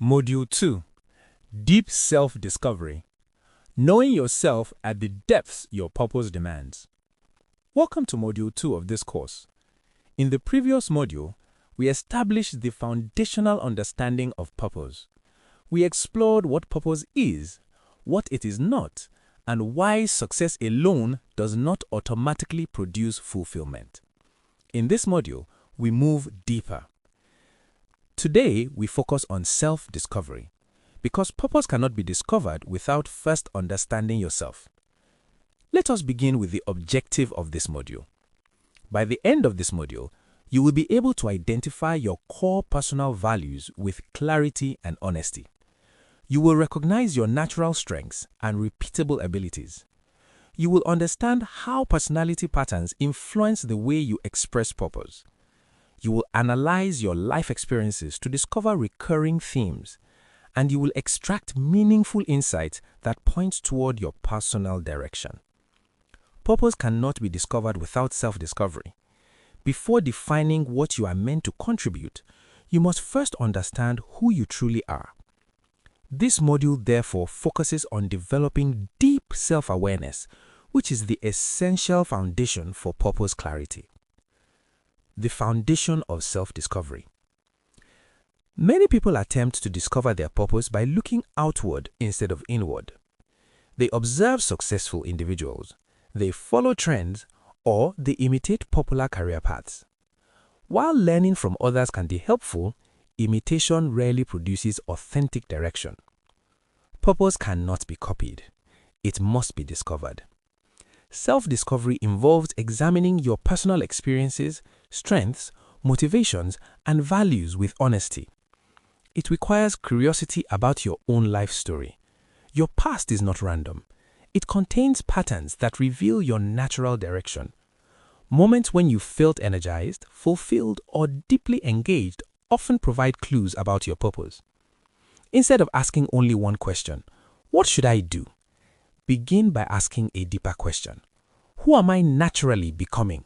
Module 2. Deep Self-Discovery. Knowing yourself at the depths your purpose demands. Welcome to Module 2 of this course. In the previous module, we established the foundational understanding of purpose. We explored what purpose is, what it is not, and why success alone does not automatically produce fulfillment. In this module, we move deeper. Today, we focus on self-discovery, because purpose cannot be discovered without first understanding yourself. Let us begin with the objective of this module. By the end of this module, you will be able to identify your core personal values with clarity and honesty. You will recognize your natural strengths and repeatable abilities. You will understand how personality patterns influence the way you express purpose. You will analyze your life experiences to discover recurring themes, and you will extract meaningful insights that point toward your personal direction. Purpose cannot be discovered without self-discovery. Before defining what you are meant to contribute, you must first understand who you truly are. This module therefore focuses on developing deep self-awareness, which is the essential foundation for purpose clarity. The foundation of self-discovery. Many people attempt to discover their purpose by looking outward instead of inward. They observe successful individuals, they follow trends, or they imitate popular career paths. While learning from others can be helpful, imitation rarely produces authentic direction. Purpose cannot be copied. It must be discovered. Self-discovery involves examining your personal experiences, strengths, motivations, and values with honesty. It requires curiosity about your own life story. Your past is not random. It contains patterns that reveal your natural direction. Moments when you felt energized, fulfilled, or deeply engaged often provide clues about your purpose. Instead of asking only one question, "What should I do?" begin by asking a deeper question. Who am I naturally becoming?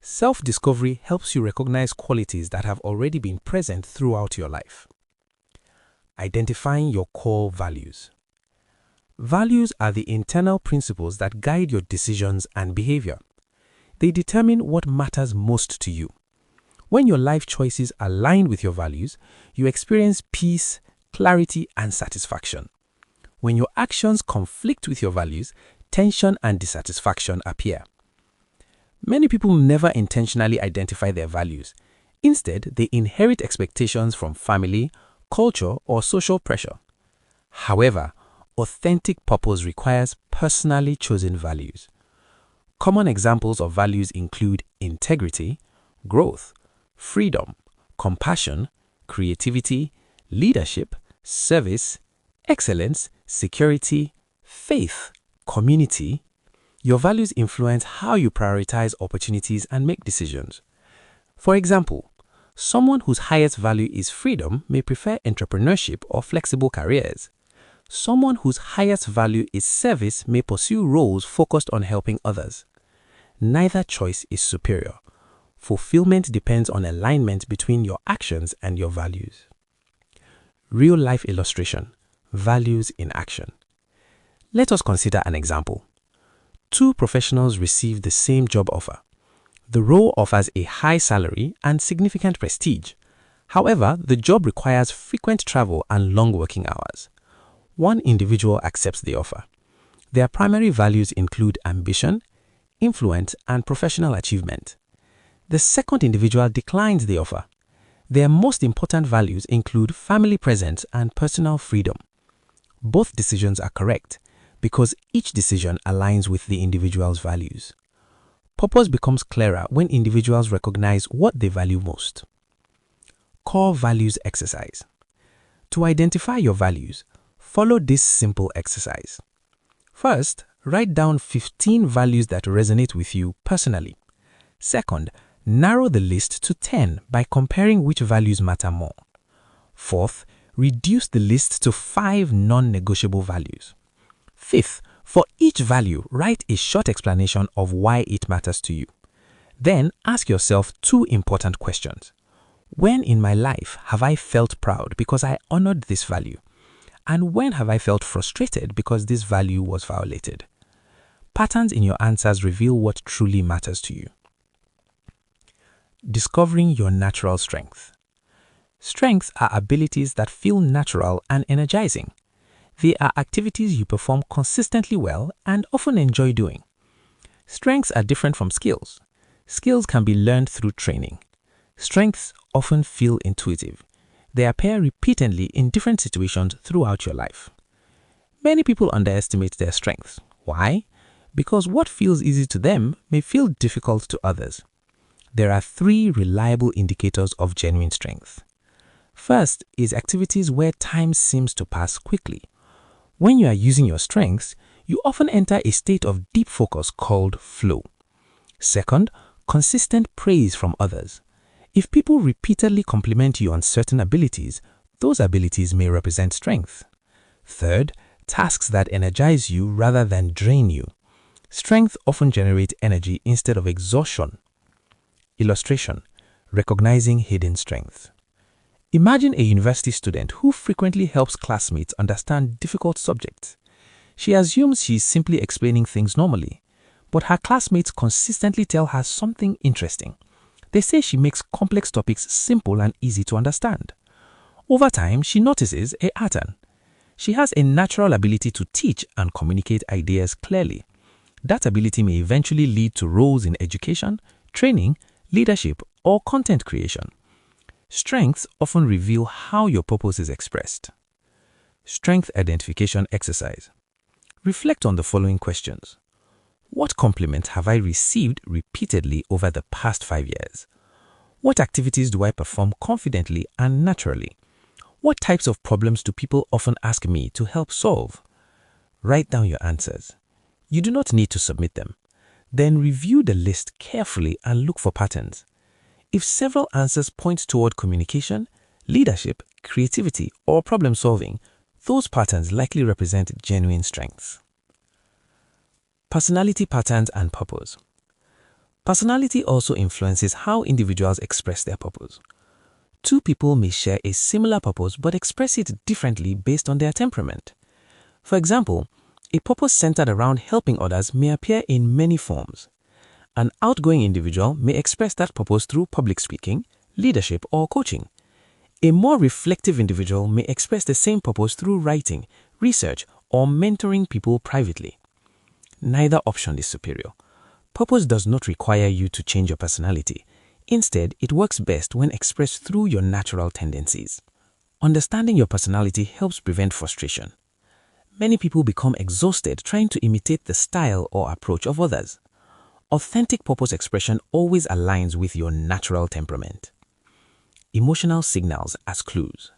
Self-discovery helps you recognize qualities that have already been present throughout your life. Identifying your core values. Values are the internal principles that guide your decisions and behavior. They determine what matters most to you. When your life choices align with your values, you experience peace, clarity, and satisfaction. When your actions conflict with your values, tension and dissatisfaction appear. Many people never intentionally identify their values. Instead, they inherit expectations from family, culture, or social pressure. However, authentic purpose requires personally chosen values. Common examples of values include integrity, growth, freedom, compassion, creativity, leadership, service, excellence, security, faith, community. Your values influence how you prioritize opportunities and make decisions. For example, someone whose highest value is freedom may prefer entrepreneurship or flexible careers. Someone whose highest value is service may pursue roles focused on helping others. Neither choice is superior. Fulfillment depends on alignment between your actions and your values. Real-life illustration. Values in action. Let us consider an example. Two professionals receive the same job offer. The role offers a high salary and significant prestige. However, the job requires frequent travel and long working hours. One individual accepts the offer. Their primary values include ambition, influence, and professional achievement. The second individual declines the offer. Their most important values include family presence and personal freedom. Both decisions are correct because each decision aligns with the individual's values. Purpose becomes clearer when individuals recognize what they value most. Core values exercise. To identify your values, follow this simple exercise. First, write down 15 values that resonate with you personally. Second, narrow the list to 10 by comparing which values matter more. Fourth, reduce the list to 5 non-negotiable values. Fifth, for each value, write a short explanation of why it matters to you. Then ask yourself 2 important questions. When in my life have I felt proud because I honored this value? And when have I felt frustrated because this value was violated? Patterns in your answers reveal what truly matters to you. Discovering your natural strength. Strengths are abilities that feel natural and energizing. They are activities you perform consistently well and often enjoy doing. Strengths are different from skills. Skills can be learned through training. Strengths often feel intuitive. They appear repeatedly in different situations throughout your life. Many people underestimate their strengths. Why? Because what feels easy to them may feel difficult to others. There are 3 reliable indicators of genuine strength. First is activities where time seems to pass quickly. When you are using your strengths, you often enter a state of deep focus called flow. Second, consistent praise from others. If people repeatedly compliment you on certain abilities, those abilities may represent strength. Third, tasks that energize you rather than drain you. Strength often generates energy instead of exhaustion. Illustration: recognizing hidden strength. Imagine a university student who frequently helps classmates understand difficult subjects. She assumes she is simply explaining things normally, but her classmates consistently tell her something interesting. They say she makes complex topics simple and easy to understand. Over time, she notices a pattern. She has a natural ability to teach and communicate ideas clearly. That ability may eventually lead to roles in education, training, leadership, or content creation. Strengths often reveal how your purpose is expressed. Strength identification exercise. Reflect on the following questions. What compliment have I received repeatedly over the past 5 years? What activities do I perform confidently and naturally? What types of problems do people often ask me to help solve? Write down your answers. You do not need to submit them. Then review the list carefully and look for patterns. If several answers point toward communication, leadership, creativity, or problem solving, those patterns likely represent genuine strengths. Personality patterns and purpose. Personality also influences how individuals express their purpose. 2 people may share a similar purpose but express it differently based on their temperament. For example, a purpose centered around helping others may appear in many forms. An outgoing individual may express that purpose through public speaking, leadership, or coaching. A more reflective individual may express the same purpose through writing, research, or mentoring people privately. Neither option is superior. Purpose does not require you to change your personality. Instead, it works best when expressed through your natural tendencies. Understanding your personality helps prevent frustration. Many people become exhausted trying to imitate the style or approach of others. Authentic purpose expression always aligns with your natural temperament. Emotional signals as clues.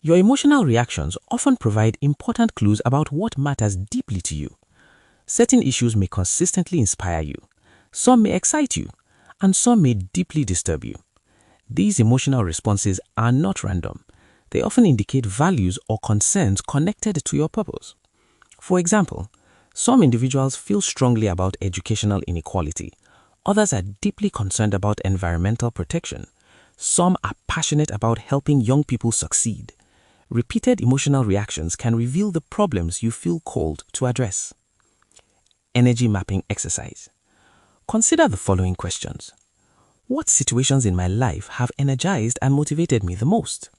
Your emotional reactions often provide important clues about what matters deeply to you. Certain issues may consistently inspire you, some may excite you, and some may deeply disturb you. These emotional responses are not random. They often indicate values or concerns connected to your purpose. For example, some individuals feel strongly about educational inequality. Others are deeply concerned about environmental protection. Some are passionate about helping young people succeed. Repeated emotional reactions can reveal the problems you feel called to address. Energy mapping exercise. Consider the following questions. What situations in my life have energized and motivated me the most?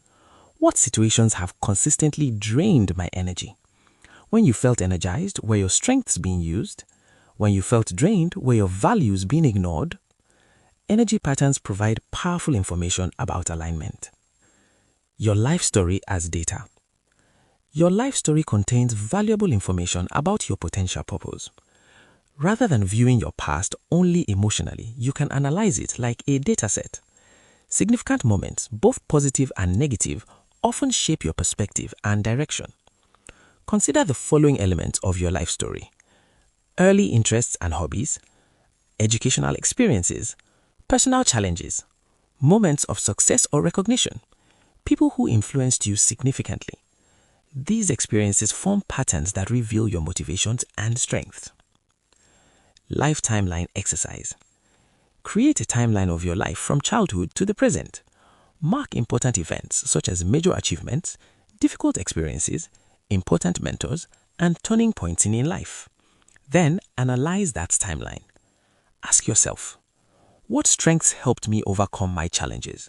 What situations have consistently drained my energy? When you felt energized, were your strengths being used? When you felt drained, were your values being ignored? Energy patterns provide powerful information about alignment. Your life story as data. Your life story contains valuable information about your potential purpose. Rather than viewing your past only emotionally, you can analyze it like a dataset. Significant moments, both positive and negative, often shape your perspective and direction. Consider the following elements of your life story: early interests and hobbies, educational experiences, personal challenges, moments of success or recognition, people who influenced you significantly. These experiences form patterns that reveal your motivations and strengths. Life timeline exercise. Create a timeline of your life from childhood to the present. Mark important events such as major achievements, difficult experiences, important mentors, and turning points in life. Then analyze that timeline. Ask yourself, what strengths helped me overcome my challenges?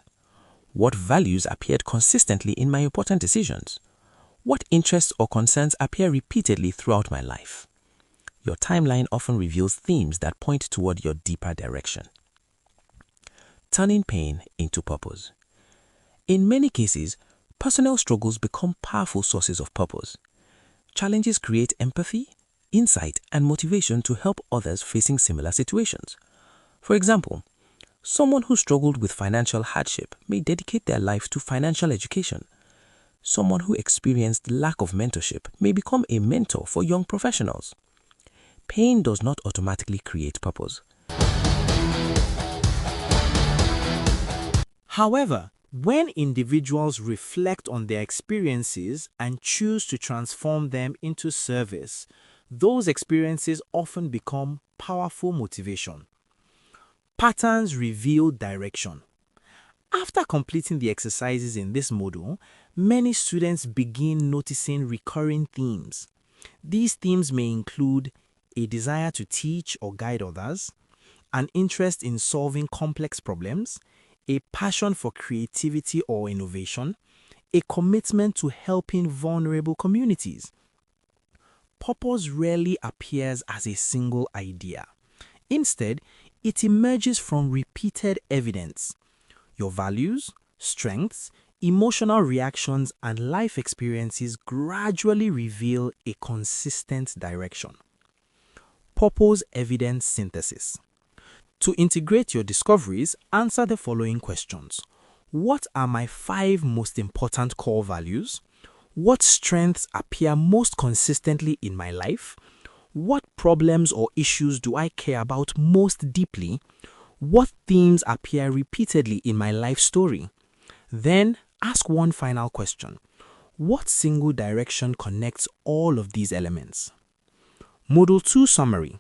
What values appeared consistently in my important decisions? What interests or concerns appear repeatedly throughout my life? Your timeline often reveals themes that point toward your deeper direction. Turning pain into purpose. In many cases, personal struggles become powerful sources of purpose. Challenges create empathy, insight, and motivation to help others facing similar situations. For example, someone who struggled with financial hardship may dedicate their life to financial education. Someone who experienced lack of mentorship may become a mentor for young professionals. Pain does not automatically create purpose. However, when individuals reflect on their experiences and choose to transform them into service, those experiences often become powerful motivation. Patterns reveal direction. After completing the exercises in this module, many students begin noticing recurring themes. These themes may include a desire to teach or guide others, an interest in solving complex problems, a passion for creativity or innovation, a commitment to helping vulnerable communities. Purpose rarely appears as a single idea. Instead, it emerges from repeated evidence. Your values, strengths, emotional reactions, and life experiences gradually reveal a consistent direction. Purpose evidence synthesis. To integrate your discoveries, answer the following questions. What are my 5 most important core values? What strengths appear most consistently in my life? What problems or issues do I care about most deeply? What themes appear repeatedly in my life story? Then, ask one final question. What single direction connects all of these elements? Module 2 Summary.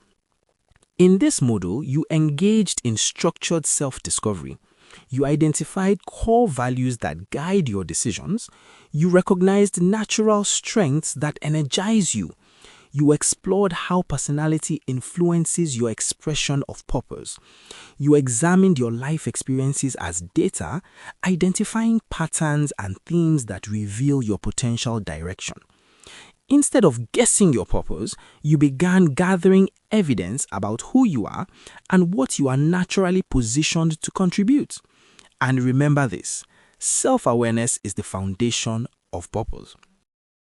In this module, you engaged in structured self-discovery. You identified core values that guide your decisions. You recognized natural strengths that energize you. You explored how personality influences your expression of purpose. You examined your life experiences as data, identifying patterns and themes that reveal your potential direction. Instead of guessing your purpose, you began gathering evidence about who you are and what you are naturally positioned to contribute. And remember this, self-awareness is the foundation of purpose.